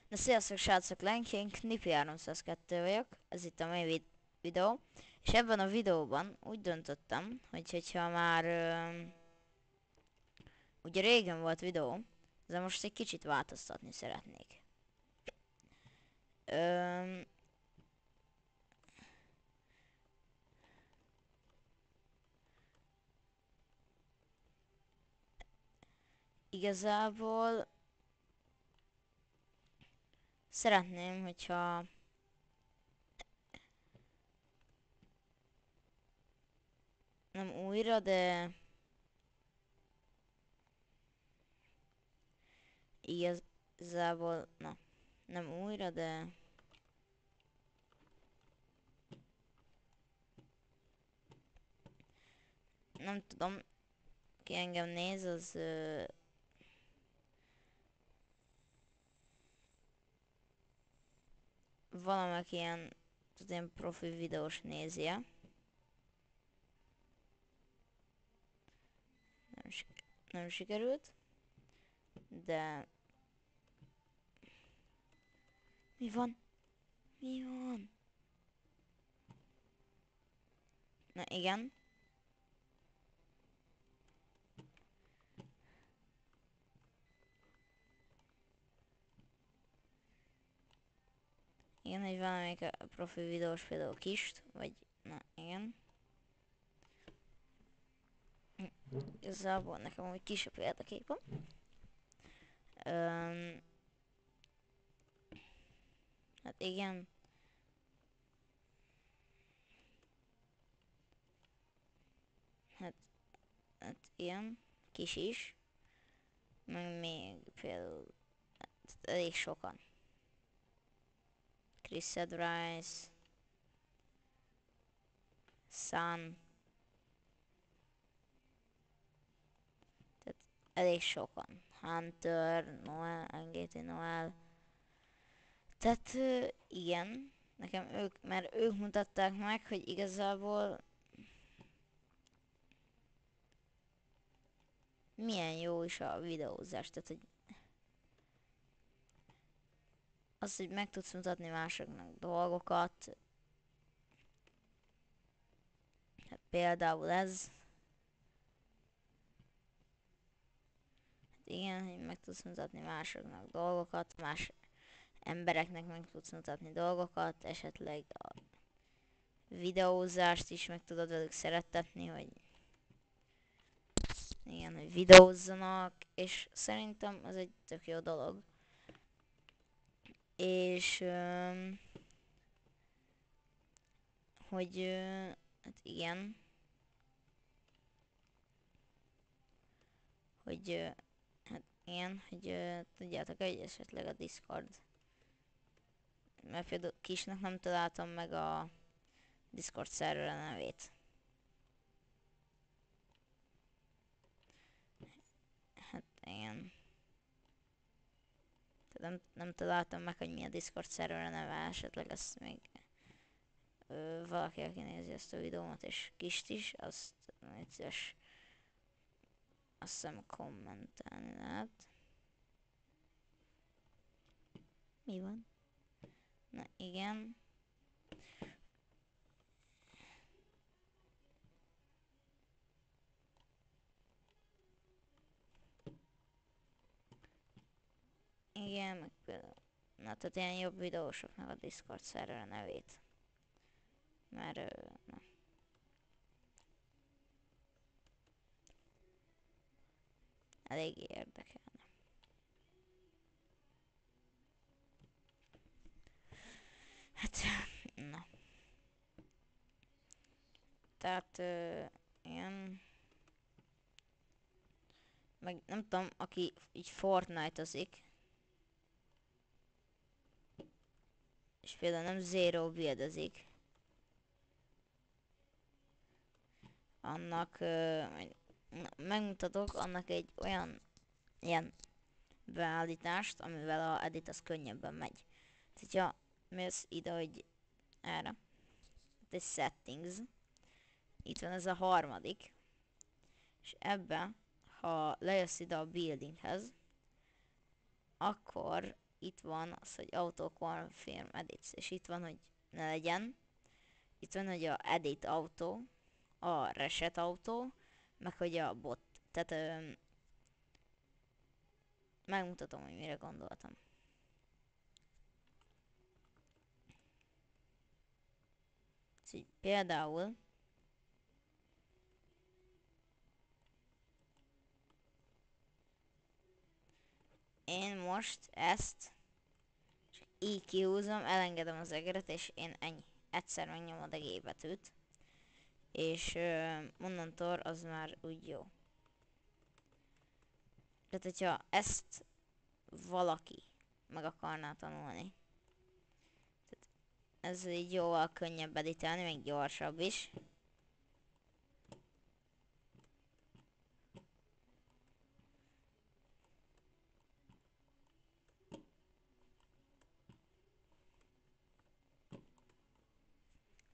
Na sziasztok srácok, Lenként Knipi 302 vagyok, ez itt a mai videó, és ebben a videóban úgy döntöttem, hogyha már ugye régen volt videó, de most egy kicsit változtatni szeretnék. Öm, Igazából szeretném, hogyha nem újra, de igazából, na, nem újra, de nem tudom, ki engem néz, az valamelyik ilyen profi videós nézje. Nem sikerült, de mi van? Mi van? Na igen. Igen, hogy valamelyik a profi videós például Kist, vagy na igen. Igazából nekem úgy kis a példaképem. Hát igen. Hát, hát igen. Kis is. Meg még például hát, elég sokan. Chris Rice, Sun. Tehát elég sokan. Hunter, Noel, NGT Noel. Tehát igen. Nekem mert ők mutatták meg, hogy igazából milyen jó is a videózás. Tehát, hogy az, hogy meg tudsz mutatni másoknak dolgokat. Hát például ez. Hát igen, hogy meg tudsz mutatni másoknak dolgokat, más embereknek meg tudsz mutatni dolgokat, esetleg a videózást is meg tudod velük szerettetni, hogy igen, hogy videózzanak, és szerintem az egy tök jó dolog. És hogy hát igen, hogy hát igen, hogy tudjátok, hogy esetleg a Discord, mert például Kisnek nem találtam meg a Discord szerver nevét. Hát igen. Nem találtam meg, hogy mi a Discord szerver neve, esetleg ezt még valaki, aki nézi ezt a videómat, és Kist is, azt majd szíves, azt hiszem kommentelni lehet. Mi van? Na igen. Igen, meg például, na tehát ilyen jobb videósoknak a Discord szerver nevét. Mert na. Eléggé érdekelne. Hát, na. Tehát, ilyen, meg nem tudom, aki így Fortnite-ozik, és például nem Zero buildozik, annak megmutatok annak egy olyan ilyen beállítást, amivel a edit az könnyebben megy. Tehát, hogyha mész ide, hogy erre, itt egy settings, itt van ez a harmadik, és ebbe, ha lejössz ide a buildinghez, akkor itt van az, hogy auto confirm edits, és itt van, hogy ne legyen. Itt van, hogy a edit auto, a reset auto, meg hogy a bot. Tehát megmutatom, hogy mire gondoltam. Szóval például én most ezt csak így kihúzom, elengedem az egeret, és én ennyi. Egyszer megnyomod a G betűt, és onnantól az már úgy jó. Tehát, hogyha ezt valaki meg akarná tanulni, tehát ez így jóval könnyebb editálni, még gyorsabb is.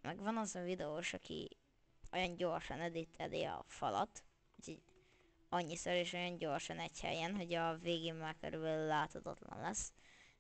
Meg van az a videós, aki olyan gyorsan editeli a falat, úgyhogy annyiszor és olyan gyorsan egy helyen, hogy a végén már körülbelül láthatatlan lesz.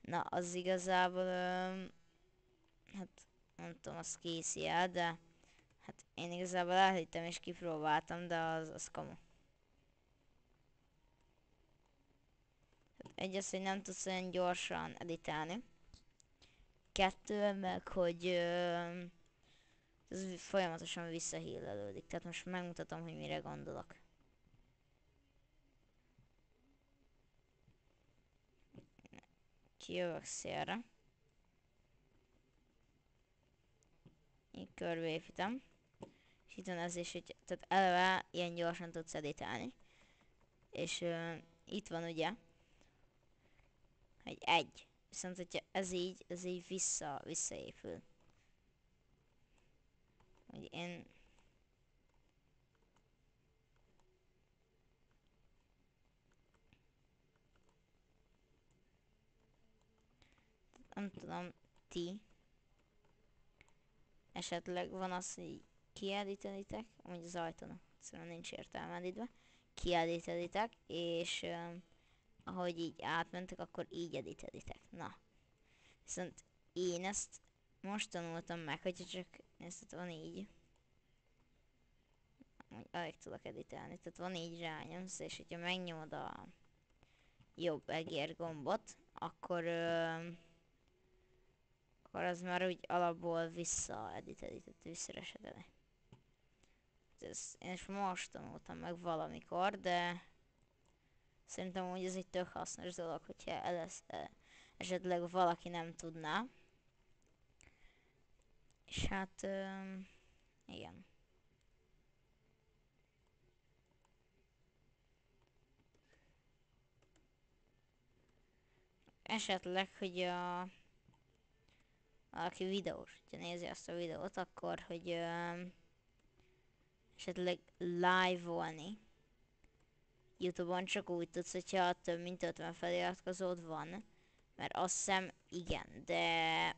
Na, az igazából, hát nem tudom, azt készí el, de hát én igazából elhittem és kipróbáltam, de az kamu. Egy az, hogy nem tudsz olyan gyorsan editálni. Kettő, meg hogy ez folyamatosan visszahílelődik. Tehát most megmutatom, hogy mire gondolok. Kijövök szélre. Így körbeépítem. És itt van ez is, hogy tehát eleve ilyen gyorsan tudsz editálni. És itt van ugye, hogy egy. Viszont hogyha ez így visszaépül. Hogy én nem tudom, ti esetleg van az, hogy kieditelitek, amúgy az ajtónak egyszerűen nincs értelme editve, kieditelitek, és ahogy így átmentek, akkor így editelitek. Na, viszont én ezt most tanultam meg, hogyha csak ezt van így, hogy alig tudok editálni, tehát van így rányomsz, és hogyha megnyomod a jobb egér gombot, akkor az már úgy alapból visszaediteli, tehát visszareseteli. Én is most tanultam meg valamikor, de szerintem úgy ez egy tök hasznos dolog, hogyha esetleg valaki nem tudná. És hát, igen. Esetleg, hogy valaki videós, hogyha nézi azt a videót, akkor, hogy esetleg live-olni YouTube-on csak úgy tudsz, hogyha több mint 50 feliratkozód van. Mert azt hiszem igen, de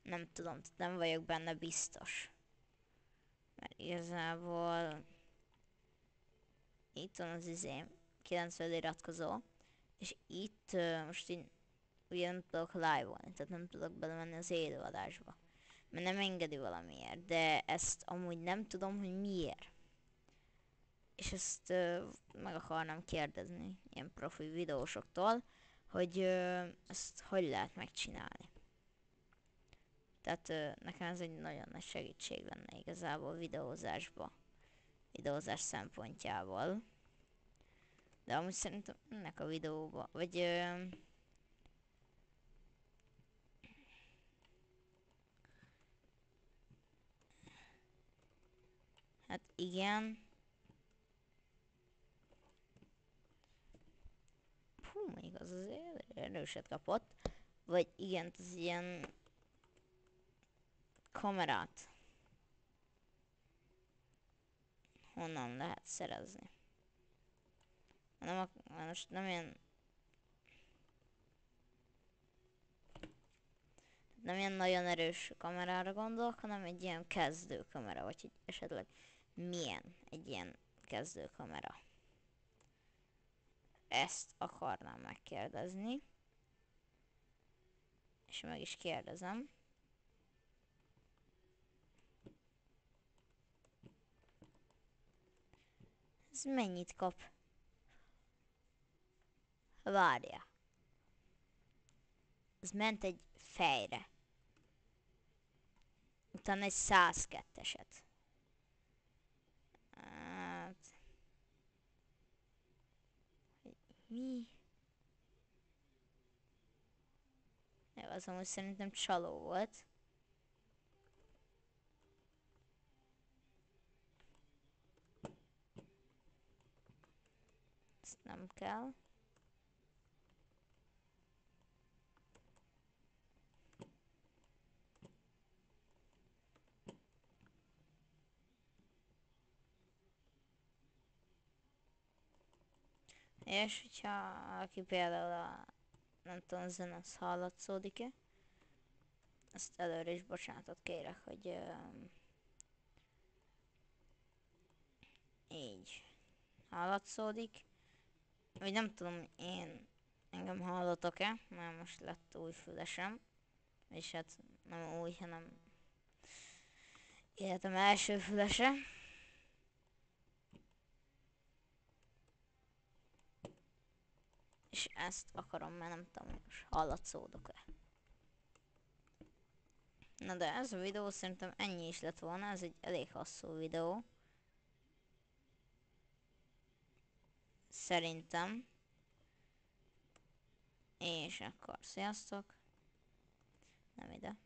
nem tudom, nem vagyok benne biztos. Mert igazából itt van az 9 feliratkozó, és itt most én ugye nem tudok live-olni, tehát nem tudok belemenni az élőadásba. Mert nem engedi valamiért, de ezt amúgy nem tudom, hogy miért. És ezt meg akarnám kérdezni ilyen profi videósoktól, hogy ezt hogy lehet megcsinálni. Tehát nekem ez egy nagyon nagy segítség lenne igazából videózás szempontjából. De amúgy szerintem ennek a videóba, vagy hát igen. Hú, még az azért erőset kapott. Vagy igen, az ilyen kamerát honnan lehet szerezni. Most nem ilyen nagyon erős kamerára gondolok, hanem egy ilyen kezdő kamera, vagy hogy esetleg milyen egy ilyen kezdő kamera. Ezt akarnám megkérdezni. És meg is kérdezem. Ez mennyit kap? Várja. Ez ment egy fejre. Utána egy 102-eset. Hát... Mi? Jó, az amúgy szerintem csaló volt. Ezt nem kell. És hogyha aki például a nem tudom, zene az hallatszódik-e? Ezt előre is bocsánatot kérek, hogy így hallatszódik. Vagy nem tudom, engem hallatok-e, mert most lett új fülesem. És hát nem új, hanem életem első fülese. És ezt akarom, mert nem tudom, most hallatszódok-e. Na de ez a videó szerintem ennyi is lett volna, ez egy elég hosszú videó. Szerintem. És akkor sziasztok. Nem ide.